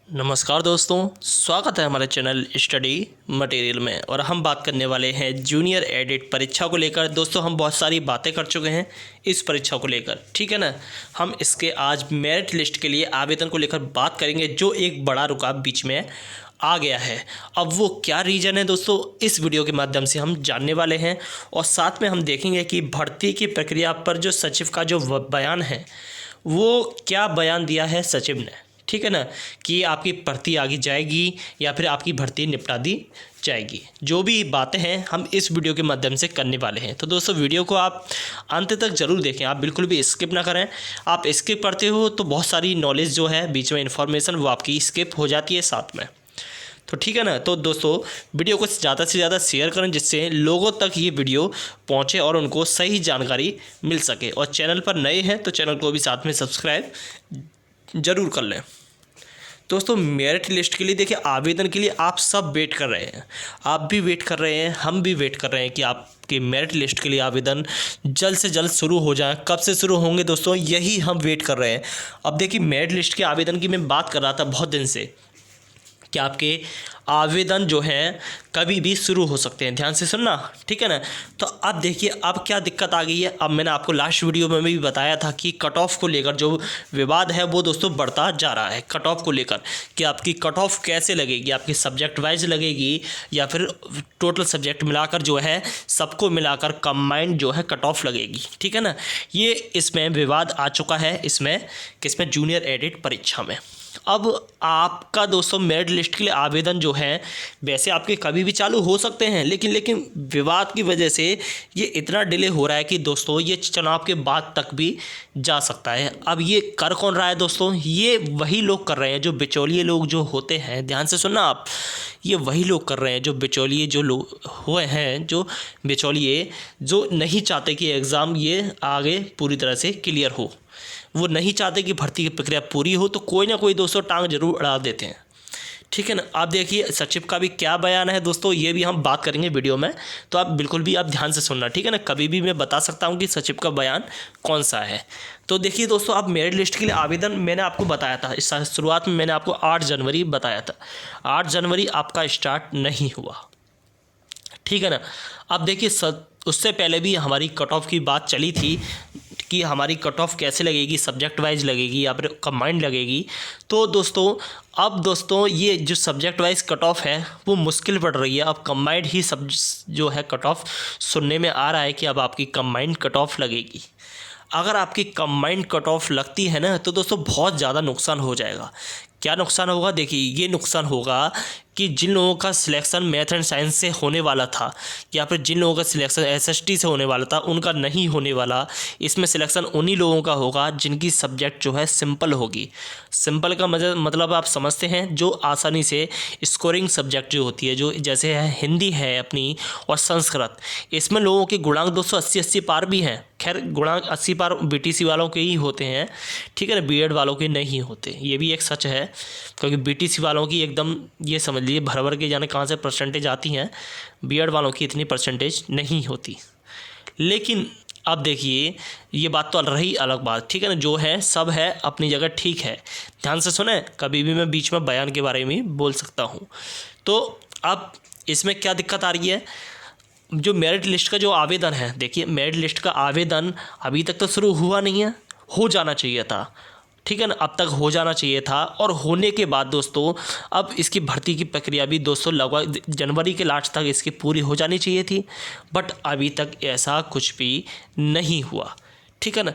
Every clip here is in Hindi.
नमस्कार दोस्तों, स्वागत है हमारे चैनल स्टडी मटेरियल में। और हम बात करने वाले हैं जूनियर एडिट परीक्षा को लेकर। दोस्तों हम बहुत सारी बातें कर चुके हैं इस परीक्षा को लेकर, ठीक है ना। हम इसके आज मेरिट लिस्ट के लिए आवेदन को लेकर बात करेंगे, जो एक बड़ा रुकावट बीच में आ गया है। अब वो क्या रीज़न है दोस्तों, इस वीडियो के माध्यम से हम जानने वाले हैं। और साथ में हम देखेंगे कि भर्ती की प्रक्रिया पर जो सचिव का जो बयान है, वो क्या बयान दिया है सचिव ने, ठीक है ना, कि आपकी भर्ती आगे जाएगी या फिर आपकी भर्ती निपटा दी जाएगी। जो भी बातें हैं हम इस वीडियो के माध्यम से करने वाले हैं। तो दोस्तों वीडियो को आप अंत तक ज़रूर देखें, आप बिल्कुल भी स्किप ना करें। आप स्किप करते हो तो बहुत सारी नॉलेज जो है बीच में इन्फॉर्मेशन वो आपकी स्किप हो जाती है साथ में, तो ठीक है ना। तो दोस्तों वीडियो को ज़्यादा से ज़्यादा शेयर करें, जिससे लोगों तक ये वीडियो पहुंचे और उनको सही जानकारी मिल सके। और चैनल पर नए हैं तो चैनल को भी साथ में सब्सक्राइब ज़रूर कर लें। दोस्तों मेरिट लिस्ट के लिए देखिए, आवेदन के लिए आप सब वेट कर रहे हैं, आप भी वेट कर रहे हैं, हम भी वेट कर रहे हैं कि आपके मेरिट लिस्ट के लिए आवेदन जल्द से जल्द शुरू हो जाए। कब से शुरू होंगे दोस्तों, यही हम वेट कर रहे हैं। अब देखिए मेरिट लिस्ट के आवेदन की मैं बात कर रहा था बहुत दिन से कि आपके आवेदन जो हैं कभी भी शुरू हो सकते हैं। ध्यान से सुनना, ठीक है ना। तो अब देखिए अब क्या दिक्कत आ गई है। अब मैंने आपको लास्ट वीडियो में भी बताया था कि कट ऑफ को लेकर जो विवाद है वो दोस्तों बढ़ता जा रहा है। कट ऑफ को लेकर कि आपकी कट ऑफ कैसे लगेगी, आपकी सब्जेक्ट वाइज लगेगी या फिर टोटल सब्जेक्ट मिलाकर जो है सबको मिलाकर कंबाइंड जो है कट ऑफ लगेगी, ठीक है ना। ये इसमें विवाद आ चुका है, इसमें किसमें, जूनियर एडिट परीक्षा में। अब आपका दोस्तों मेरिट लिस्ट के लिए आवेदन जो है वैसे आपके कभी भी चालू हो सकते हैं, लेकिन विवाद की वजह से ये इतना डिले हो रहा है कि दोस्तों ये चुनाव के बाद तक भी जा सकता है। अब ये कर कौन रहा है दोस्तों, ये वही लोग कर रहे हैं जो बिचौलिए लोग जो होते हैं। ध्यान से सुनना आप, ये वही लोग कर रहे हैं जो बिचौलिए जो लोग हुए हैं, जो बिचौलिए जो नहीं चाहते कि एग्ज़ाम ये आगे पूरी तरह से क्लियर हो, वो नहीं चाहते कि भर्ती की प्रक्रिया पूरी हो, तो कोई ना कोई दोस्तों टांग जरूर अड़ा देते हैं, ठीक है ना। आप देखिए सचिव का भी क्या बयान है दोस्तों, ये भी हम बात करेंगे वीडियो में, तो आप बिल्कुल भी आप ध्यान से सुनना, ठीक है ना। कभी भी मैं बता सकता हूँ कि सचिव का बयान कौन सा है। तो देखिए दोस्तों, आप मेरिट लिस्ट के लिए आवेदन मैंने आपको बताया था, इस शुरुआत में मैंने आपको 8 जनवरी बताया था। 8 जनवरी आपका स्टार्ट नहीं हुआ, ठीक है ना। अब देखिए उससे पहले भी हमारी कट ऑफ की बात चली थी कि हमारी कट ऑफ कैसे लगेगी, सब्जेक्ट वाइज लगेगी या फिर कंबाइंड लगेगी। तो दोस्तों अब दोस्तों ये जो सब्जेक्ट वाइज कट ऑफ है वो मुश्किल पड़ रही है। अब कंबाइंड ही सब जो है कट ऑफ सुनने में आ रहा है कि अब आपकी कंबाइंड कट ऑफ लगेगी। अगर आपकी कंबाइंड कट ऑफ लगती है ना तो दोस्तों बहुत ज़्यादा नुकसान हो जाएगा। क्या नुकसान होगा, देखिए ये नुकसान होगा कि जिन लोगों का सिलेक्शन मैथ एंड साइंस से होने वाला था या फिर जिन लोगों का सिलेक्शन एसएसटी से होने वाला था उनका नहीं होने वाला। इसमें सिलेक्शन उन्हीं लोगों का होगा जिनकी सब्जेक्ट जो है सिंपल होगी। सिंपल का मतलब आप समझते हैं, जो आसानी से स्कोरिंग सब्जेक्ट जो होती है, जो जैसे है हिंदी है अपनी और संस्कृत, इसमें लोगों के गुणांक 280 पार भी हैं। खैर गुणांक 80 पार बीटीसी वालों के ही होते हैं, ठीक है ना, बीएड वालों के नहीं होते, ये भी एक सच है। क्योंकि बीटीसी वालों की एकदम ये समझ लीजिए भर भर के जाने कहाँ से परसेंटेज आती हैं, बीएड वालों की इतनी परसेंटेज नहीं होती। लेकिन अब देखिए ये बात तो रही अलग बात, ठीक है ना, जो है सब है अपनी जगह, ठीक है। ध्यान से सुने, कभी भी मैं बीच में बयान के बारे में बोल सकता हूँ। तो अब इसमें क्या दिक्कत आ रही है, जो मेरिट लिस्ट का जो आवेदन है, देखिए मेरिट लिस्ट का आवेदन अभी तक तो शुरू हुआ नहीं है, हो जाना चाहिए था, ठीक है ना, अब तक हो जाना चाहिए था। और होने के बाद दोस्तों अब इसकी भर्ती की प्रक्रिया भी दोस्तों लगभग जनवरी के लास्ट तक इसकी पूरी हो जानी चाहिए थी, बट अभी तक ऐसा कुछ भी नहीं हुआ, ठीक है ना।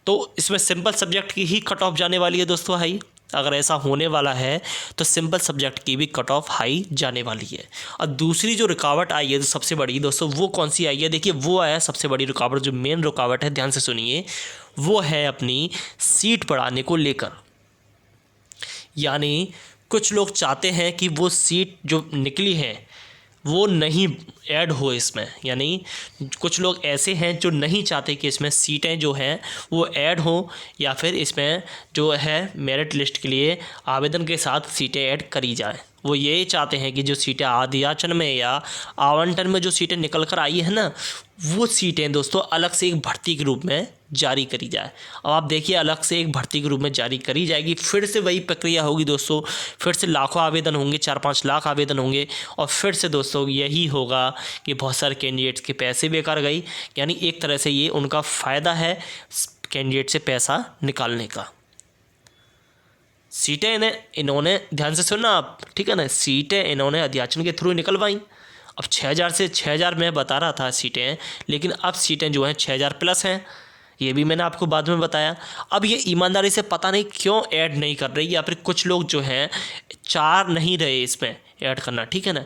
तो इसमें सिंपल सब्जेक्ट की ही कट ऑफ जाने वाली है दोस्तों हाई। अगर ऐसा होने वाला है तो सिंपल सब्जेक्ट की भी कट ऑफ हाई जाने वाली है। और दूसरी जो रुकावट आई है तो सबसे बड़ी दोस्तों वो कौन सी आई है, देखिए वो आया सबसे बड़ी रुकावट, जो मेन रुकावट है, ध्यान से सुनिए, वो है अपनी सीट बढ़ाने को लेकर। यानी कुछ लोग चाहते हैं कि वो सीट जो निकली है वो नहीं ऐड हो इसमें, यानी कुछ लोग ऐसे हैं जो नहीं चाहते कि इसमें सीटें जो हैं वो ऐड हो या फिर इसमें जो है मेरिट लिस्ट के लिए आवेदन के साथ सीटें ऐड करी जाएं। वो यही चाहते हैं कि जो सीटें आदियाचन में या आवंटन में जो सीटें निकल कर आई है ना, वो सीटें दोस्तों अलग से एक भर्ती के रूप में जारी करी जाए। अब आप देखिए, अलग से एक भर्ती के रूप में जारी करी जाएगी, फिर से वही प्रक्रिया होगी दोस्तों, फिर से लाखों आवेदन होंगे, 4-5 लाख आवेदन होंगे, और फिर से दोस्तों यही होगा कि बहुत सारे कैंडिडेट्स के पैसे बेकार गई। यानी एक तरह से ये उनका फ़ायदा है कैंडिडेट से पैसा निकालने का। सीटें इन्होंने ध्यान से सुनना आप, ठीक है ना, सीटें इन्होंने अध्याचन के थ्रू निकलवाई। अब 6000 से 6000 मैं बता रहा था सीटें, लेकिन अब सीटें जो हैं 6000 प्लस हैं, ये भी मैंने आपको बाद में बताया। अब ये ईमानदारी से पता नहीं क्यों ऐड नहीं कर रही, या फिर कुछ लोग जो हैं चाह नहीं रहे इसमें ऐड करना, ठीक है ना,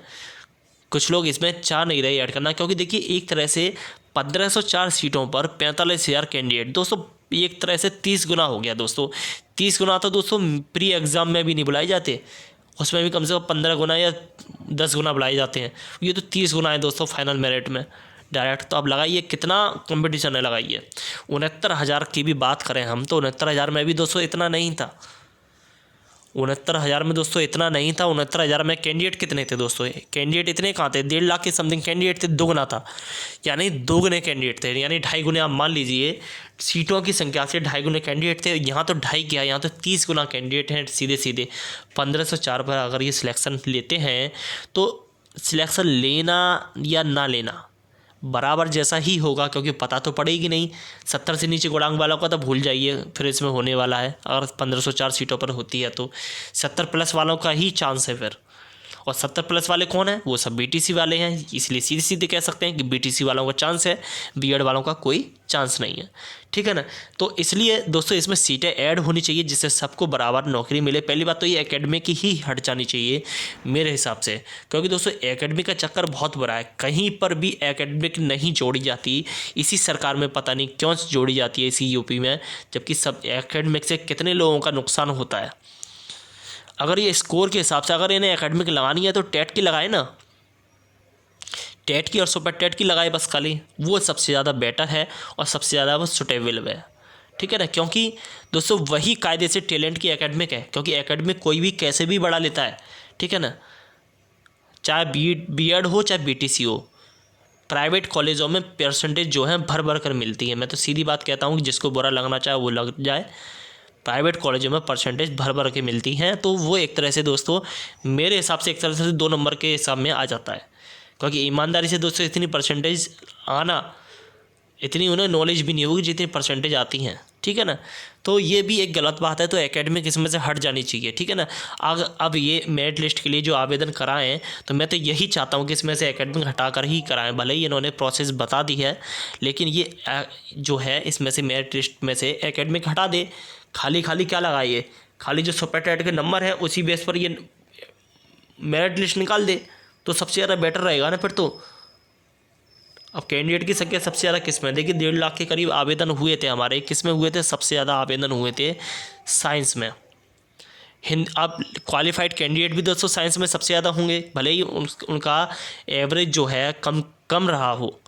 कुछ लोग इसमें चाह नहीं रहे ऐड करना, क्योंकि देखिए एक तरह से 1504 सीटों पर 45,000 कैंडिडेट दोस्तों, एक तरह से 30 गुना हो गया दोस्तों। 30 गुना तो दोस्तों प्री एग्ज़ाम में भी नहीं बुलाए जाते, उसमें भी कम से कम 15 गुना या 10 गुना बुलाए जाते हैं। ये तो 30 गुना है दोस्तों फाइनल मेरिट में डायरेक्ट। तो अब लगाइए कितना कंपटीशन है, लगाइए 69,000 की भी बात करें हम तो 69,000 में भी दोस्तों इतना नहीं था। 69,000 में दोस्तों इतना नहीं था। 69,000 में कैंडिडेट कितने थे दोस्तों? कैंडिडेट इतने कहाँ थे? 1.5 लाख के समथिंग कैंडिडेट थे, दोगुना था, यानी दोगुने कैंडिडेट थे, यानी 2.5 गुने आप मान लीजिए सीटों की संख्या से 2.5 गुने कैंडिडेट थे। यहाँ तो 2.5 क्या, यहाँ तो 30 गुना कैंडिडेट हैं सीधे सीधे। 1504 पर अगर ये सिलेक्शन लेते हैं तो सिलेक्शन लेना या ना लेना बराबर जैसा ही होगा, क्योंकि पता तो पड़ेगी नहीं। 70 से नीचे गुणांक वालों का तो भूल जाइए, फिर इसमें होने वाला है। अगर 1504 सीटों पर होती है तो 70 प्लस वालों का ही चांस है फिर। और 70 प्लस वाले कौन है? वो सब बीटीसी वाले हैं, इसलिए सीधे सीधे कह सकते हैं कि बीटीसी वालों का चांस है, बीएड वालों का कोई चांस नहीं है, ठीक है ना। तो इसलिए दोस्तों इसमें सीटें ऐड होनी चाहिए जिससे सबको बराबर नौकरी मिले। पहली बात तो ये एकेडमिक ही हट जानी चाहिए मेरे हिसाब से, क्योंकि दोस्तों एकेडमिक का चक्कर बहुत बड़ा है, कहीं पर भी एकेडमिक नहीं जोड़ी जाती। इसी सरकार में पता नहीं क्यों जोड़ी जाती है, इसी यूपी में, जबकि सब एकेडमिक से कितने लोगों का नुकसान होता है। अगर ये स्कोर के हिसाब से अगर इन्हें एकेडमिक लगानी है तो टेट की लगाए ना, टेट की और सुपर टेट की लगाए बस खाली, वो सबसे ज़्यादा बेटर है और सबसे ज़्यादा वो सुटेबल है, ठीक है ना। क्योंकि दोस्तों वही कायदे से टैलेंट की एकेडमिक है, क्योंकि एकेडमिक कोई भी कैसे भी बढ़ा लेता है, ठीक है ना, चाहे बीएड हो चाहे बीटीसी हो। प्राइवेट कॉलेजों में परसेंटेज जो है भर भर कर मिलती है। मैं तो सीधी बात कहता हूँ कि जिसको बुरा लगना चाहे वो लग जाए, प्राइवेट कॉलेजों में परसेंटेज भर भर के मिलती हैं। तो वो एक तरह से दोस्तों मेरे हिसाब से एक तरह से 2 नंबर के हिसाब में आ जाता है, क्योंकि ईमानदारी से दोस्तों इतनी परसेंटेज आना, इतनी उन्हें नॉलेज भी नहीं होगी जितनी परसेंटेज आती हैं, ठीक है ना। तो ये भी एक गलत बात है, तो एकेडमिक इसमें से हट जानी चाहिए, ठीक है ना। अब ये मेरिट लिस्ट के लिए जो आवेदन कराएं, तो मैं तो यही चाहता हूँ कि इसमें से एकेडमिक हटा कर ही कराएं। भले ही इन्होंने प्रोसेस बता दी है, लेकिन ये जो है इसमें से मेरिट लिस्ट में से एकेडमिक हटा दे। खाली खाली क्या लगाइए, खाली जो सुपर टेट के नंबर है उसी बेस पर ये मेरिट लिस्ट निकाल दे तो सबसे ज़्यादा बेटर रहेगा ना फिर तो। अब कैंडिडेट की संख्या सबसे ज़्यादा किस में? देखिए 1.5 लाख के करीब आवेदन हुए थे हमारे, किस में हुए थे? सबसे ज़्यादा आवेदन हुए थे साइंस में। अब क्वालिफाइड कैंडिडेट भी दोस्तों साइंस में सबसे ज़्यादा होंगे, भले ही उनका एवरेज जो है कम रहा हो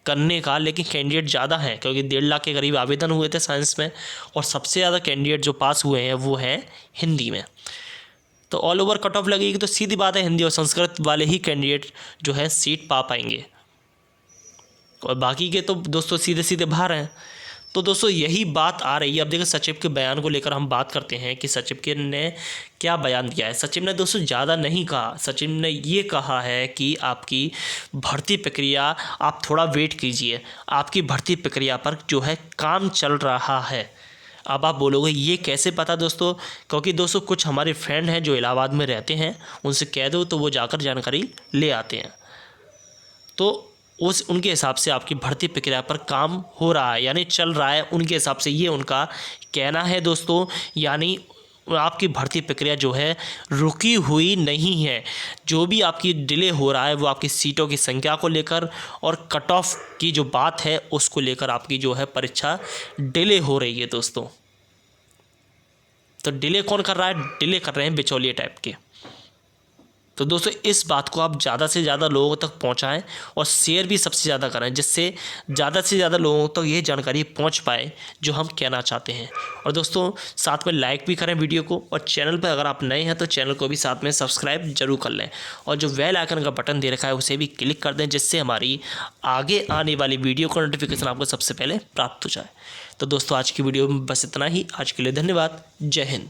करने का, लेकिन कैंडिडेट ज़्यादा हैं, क्योंकि 1.5 लाख के करीब आवेदन हुए थे साइंस में, और सबसे ज़्यादा कैंडिडेट जो पास हुए हैं वो हैं हिंदी में। तो ऑल ओवर कट ऑफ लगेगी तो सीधी बात है हिंदी और संस्कृत वाले ही कैंडिडेट जो है सीट पा पाएंगे, और बाकी के तो दोस्तों सीधे सीधे बाहर हैं। तो दोस्तों यही बात आ रही है। अब देखो सचिव के बयान को लेकर हम बात करते हैं कि सचिव के ने क्या बयान दिया है। सचिव ने दोस्तों ज़्यादा नहीं कहा, सचिव ने ये कहा है कि आपकी भर्ती प्रक्रिया आप थोड़ा वेट कीजिए, आपकी भर्ती प्रक्रिया पर जो है काम चल रहा है। अब आप बोलोगे ये कैसे पता दोस्तों? क्योंकि दोस्तों कुछ हमारे फ्रेंड हैं जो इलाहाबाद में रहते हैं, उनसे कह दो तो वो जाकर जानकारी ले आते हैं। तो उनके हिसाब से आपकी भर्ती प्रक्रिया पर काम हो रहा है, यानी चल रहा है, उनके हिसाब से ये उनका कहना है दोस्तों। यानी आपकी भर्ती प्रक्रिया जो है रुकी हुई नहीं है। जो भी आपकी डिले हो रहा है वो आपकी सीटों की संख्या को लेकर और कट ऑफ की जो बात है उसको लेकर आपकी जो है परीक्षा डिले हो रही है दोस्तों। तो डिले कौन कर रहा है? डिले कर रहे हैं बिचौलिए टाइप के। तो दोस्तों इस बात को आप ज़्यादा से ज़्यादा लोगों तक पहुंचाएं और शेयर भी सबसे ज़्यादा करें, जिससे ज़्यादा से ज़्यादा लोगों तक ये जानकारी पहुंच पाए जो हम कहना चाहते हैं। और दोस्तों साथ में लाइक भी करें वीडियो को, और चैनल पर अगर आप नए हैं तो चैनल को भी साथ में सब्सक्राइब जरूर कर लें, और जो बेल आइकन का बटन दे रखा है उसे भी क्लिक कर दें, जिससे हमारी आगे आने वाली वीडियो का नोटिफिकेशन आपको सबसे पहले प्राप्त हो जाए। तो दोस्तों आज की वीडियो में बस इतना ही। आज के लिए धन्यवाद। जय हिंद।